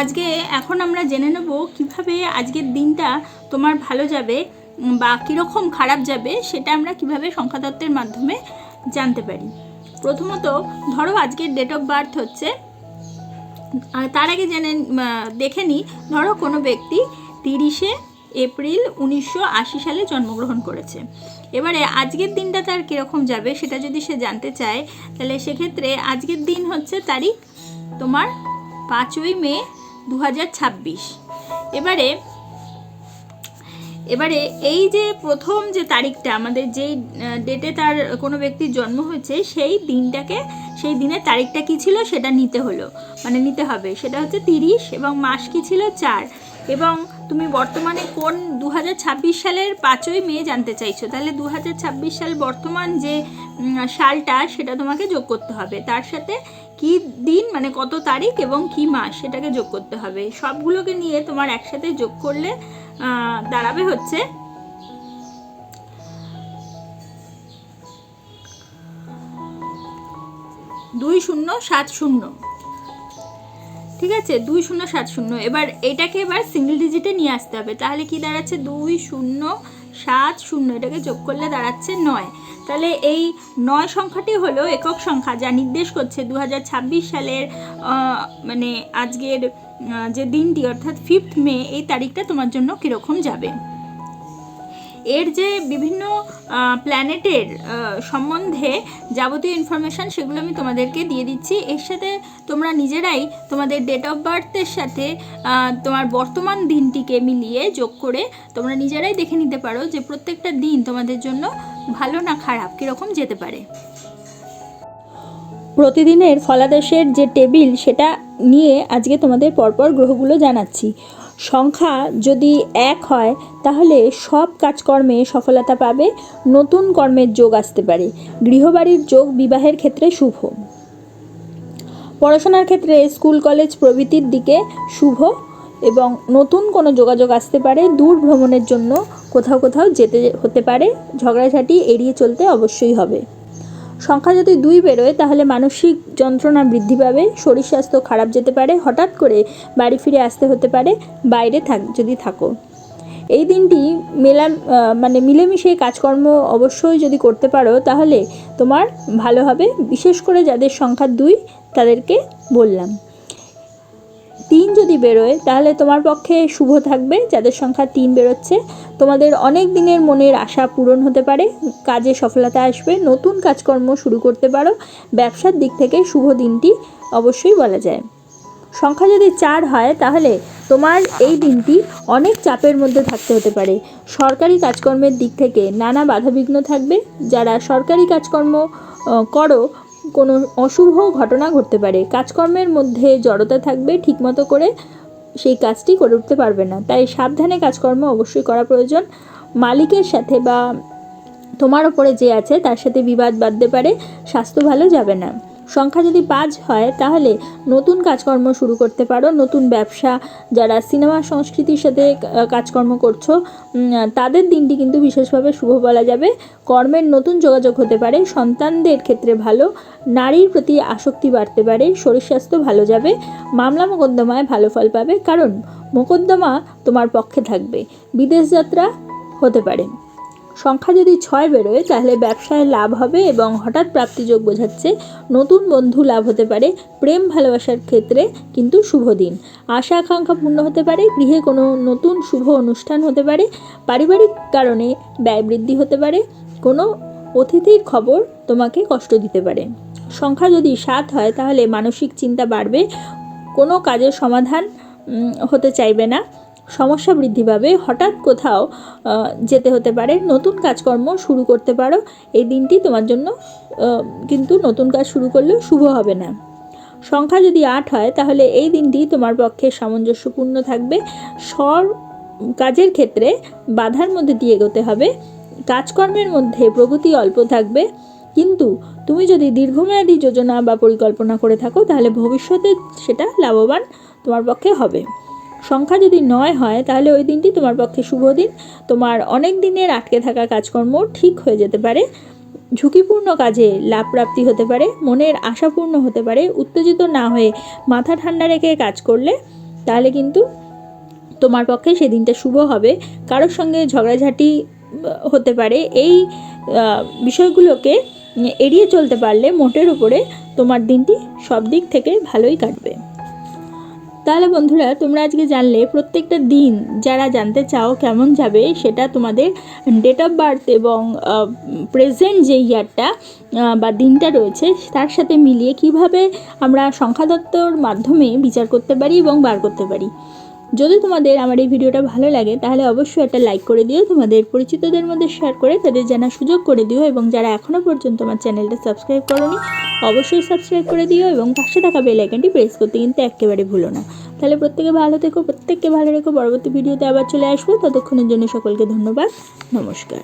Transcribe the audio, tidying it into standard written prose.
আজকে এখন আমরা জেনে নেব কিভাবে আজকের দিনটা তোমার ভালো যাবে বা কীরকম খারাপ যাবে সেটা আমরা কিভাবে সংখ্যাতত্ত্বের মাধ্যমে জানতে পারি। প্রথমত ধরো আজকের ডেট অফ বার্থ হচ্ছে, তার আগে দেখে নিই। ধরো কোনো ব্যক্তি 30শে এপ্রিল 1980 সালে জন্মগ্রহণ করেছে। এবারে আজকের দিনটা তার কীরকম যাবে সেটা যদি সে জানতে চায়, তাহলে সেক্ষেত্রে আজকের দিন হচ্ছে তারিখ তোমার 5ই মে 2026। এবারে এই যে প্রথম যে তারিখটা আমাদের যেই ডেটে তার কোনো ব্যক্তির জন্ম হয়েছে সেই দিনের তারিখটা কি ছিল সেটা নিতে হবে। সেটা হচ্ছে 30 এবং মাস কি ছিল 4, এবং তুমি বর্তমানে কোন 2026 সালের 5ই মে জানতে চাইছো, তাহলে 2026 সাল বর্তমান যে সালটা সেটা তোমাকে যোগ করতে হবে, তার সাথে কি দিন মানে কত তারিখ এবং কি মাস সেটাকে যোগ করতে হবে। সবগুলোকে নিয়ে তোমার একসাথে যোগ করলে দাঁড়াবে হচ্ছে 2070। ঠিক আছে, 2070। এবার এটাকে সিঙ্গেল ডিজিটে নিয়ে আসতে হবে। তাহলে কি দাঁড়াচ্ছে 2070, এটাকে যোগ করলে দাঁড়াচ্ছে 9। তাহলে এই 9 সংখ্যাটি হলো একক সংখ্যা, যা নির্দেশ করছে 2026 সালের মানে আজকের যে দিনটি অর্থাৎ 5 মে, এই তারিখটা তোমার জন্য কীরকম যাবে। এর যে বিভিন্ন প্ল্যানেটের সম্বন্ধে যাবতীয় ইনফরমেশান সেগুলো আমি তোমাদেরকে দিয়ে দিচ্ছি। এর সাথে তোমরা নিজেরাই তোমাদের ডেট অফ বার্থের সাথে তোমার বর্তমান দিনটিকে মিলিয়ে যোগ করে তোমরা নিজেরাই দেখে নিতে পারো যে প্রত্যেকটা দিন তোমাদের জন্য ভালো না খারাপ কীরকম যেতে পারে। প্রতিদিনের ফলাদেশের যে টেবিল সেটা নিয়ে আজকে তোমাদের পরপর গ্রহগুলো জানাচ্ছি। সংখ্যা যদি 1 হয় তাহলে সব কাজকর্মে সফলতা পাবে, নতুন কর্মের যোগ আসতে পারে, গৃহবাড়ির যোগ বিবাহের ক্ষেত্রে শুভ, পড়াশোনার ক্ষেত্রে স্কুল কলেজ প্রভৃতির দিকে শুভ, এবং নতুন কোনো যোগাযোগ আসতে পারে, দূর ভ্রমণের জন্য কোথাও যেতে হতে পারে, ঝগড়াঝাটি এড়িয়ে চলতে অবশ্যই হবে। সংখ্যা যদি 2 বেরোয় তাহলে মানসিক যন্ত্রণা বৃদ্ধি পাবে, শরীর স্বাস্থ্য খারাপ যেতে পারে, হঠাৎ করে বাড়ি ফিরে আসতে হতে পারে বাইরে যদি থাকো। এই দিনটি মিলেমিশে কাজকর্ম অবশ্যই যদি করতে পারো তাহলে তোমার ভালো হবে। বিশেষ করে যাদের সংখ্যা 2 তাদেরকে বললাম। 3 যদি বেরোয় তাহলে তোমার পক্ষে শুভ থাকবে। যাদের সংখ্যা 3 বেরোচ্ছে তোমাদের অনেক দিনের মনের আশা পূরণ হতে পারে, কাজে সফলতা আসবে, নতুন কাজকর্ম শুরু করতে পারো, ব্যবসার দিক থেকে শুভ দিনটি অবশ্যই বলা যায়। সংখ্যা যদি 4 হয় তাহলে তোমার এই দিনটি অনেক চাপের মধ্যে থাকতে হতে পারে, সরকারি কাজকর্মের দিক থেকে নানা বাধাবিঘ্ন থাকবে। যারা সরকারি কাজকর্ম করো কোনো অশুভ ঘটনা ঘটতে পারে, কাজকর্মের মধ্যে জড়তা থাকবে, ঠিকমতো করে সেই কাজটি করে উঠতে পারবে না, তাই সাবধানে কাজকর্ম অবশ্যই করা প্রয়োজন। মালিকের সাথে বা তোমার ওপরে যে আছে তার সাথে বিবাদ বাঁধতে পারে, স্বাস্থ্য ভালো যাবে না। সংখ্যা যদি 5 হয় তাহলে নতুন কাজকর্ম শুরু করতে পারো, নতুন ব্যবসা, যারা সিনেমা সংস্কৃতির সাথে কাজকর্ম করছো তাদের দিনটি কিন্তু বিশেষভাবে শুভ বলা যাবে। কর্মের নতুন যোগাযোগ হতে পারে, সন্তানদের ক্ষেত্রে ভালো, নারীর প্রতি আসক্তি বাড়তে পারে, শরীর স্বাস্থ্য ভালো যাবে, মামলা মোকদ্দমায় ভালো ফল পাবে কারণ মোকদ্দমা তোমার পক্ষে থাকবে, বিদেশ যাত্রা হতে পারে। সংখ্যা যদি 6 বেরোয় তাহলে ব্যবসায় লাভ হবে এবং হঠাৎ প্রাপ্তিযোগ বোঝাচ্ছে, নতুন বন্ধু লাভ হতে পারে, প্রেম ভালোবাসার ক্ষেত্রে কিন্তু শুভ দিন, আশা আকাঙ্ক্ষা পূর্ণ হতে পারে, গৃহে কোনো নতুন শুভ অনুষ্ঠান হতে পারে, পারিবারিক কারণে ব্যয় বৃদ্ধি হতে পারে, কোনো অতিথির খবর তোমাকে কষ্ট দিতে পারে। সংখ্যা যদি 7 হয় তাহলে মানসিক চিন্তা বাড়বে, কোনো কাজের সমাধান হতে চাইবে না, সমস্যা বৃদ্ধি পাবে, হঠাৎ কোথাও যেতে হতে পারে, নতুন কাজকর্ম শুরু করতে পারো। এই দিনটি তোমার জন্য কিন্তু নতুন কাজ শুরু করলেও শুভ হবে না। সংখ্যা যদি 8 হয় তাহলে এই দিনটি তোমার পক্ষে সামঞ্জস্যপূর্ণ থাকবে, কাজের ক্ষেত্রে বাধার মধ্যে দিয়ে এগোতে হবে, কাজকর্মের মধ্যে প্রগতি অল্প থাকবে, কিন্তু তুমি যদি দীর্ঘমেয়াদী যোজনা বা পরিকল্পনা করে থাকো তাহলে ভবিষ্যতে সেটা লাভবান তোমার পক্ষে হবে। সংখ্যা যদি 9 হয় তাহলে ওই দিনটি তোমার পক্ষে শুভ দিন, তোমার অনেক দিনের আটকে থাকা কাজকর্ম ঠিক হয়ে যেতে পারে, ঝুঁকিপূর্ণ কাজে লাভ প্রাপ্তি হতে পারে, মনের আশা পূর্ণ হতে পারে, উত্তেজিত না হয়ে মাথা ঠান্ডা রেখে কাজ করলে তাহলে কিন্তু তোমার পক্ষে সেদিনটা শুভ হবে। কারোর সঙ্গে ঝগড়াঝাটি হতে পারে, এই বিষয়গুলোকে এড়িয়ে চলতে পারলে মোটের উপরে তোমার দিনটি সব দিক থেকে ভালোই কাটবে। তাহলে বন্ধুরা, তোমরা আজকে জানলে প্রত্যেকটা দিন যারা জানতে চাও কেমন যাবে, সেটা তোমাদের ডেট অফ বার্থ এবং প্রেজেন্ট যে ইয়ারটা বা দিনটা রয়েছে তার সাথে মিলিয়ে কিভাবে আমরা সংখ্যাতত্ত্বর মাধ্যমে বিচার করতে পারি এবং বার করতে পারি। যদি তোমাদের আমার এই ভিডিওটা ভালো লাগে তাহলে অবশ্যই একটা লাইক করে দিও, তোমাদের পরিচিতদের মধ্যে শেয়ার করে তাদের জানার সুযোগ করে দিও, এবং যারা এখনও পর্যন্ত আমার চ্যানেলটা সাবস্ক্রাইব করোনি অবশ্যই সাবস্ক্রাইব করে দিও, এবং পাশে থাকা বেল আইকনটি প্রেস করতে কিন্তু একেবারে ভুলো না। তাহলে প্রত্যেকে ভালো থেকো, প্রত্যেককে ভালো রেখো। পরবর্তী ভিডিওতে আবার চলে আসবো, ততক্ষণের জন্য সকলকে ধন্যবাদ, নমস্কার।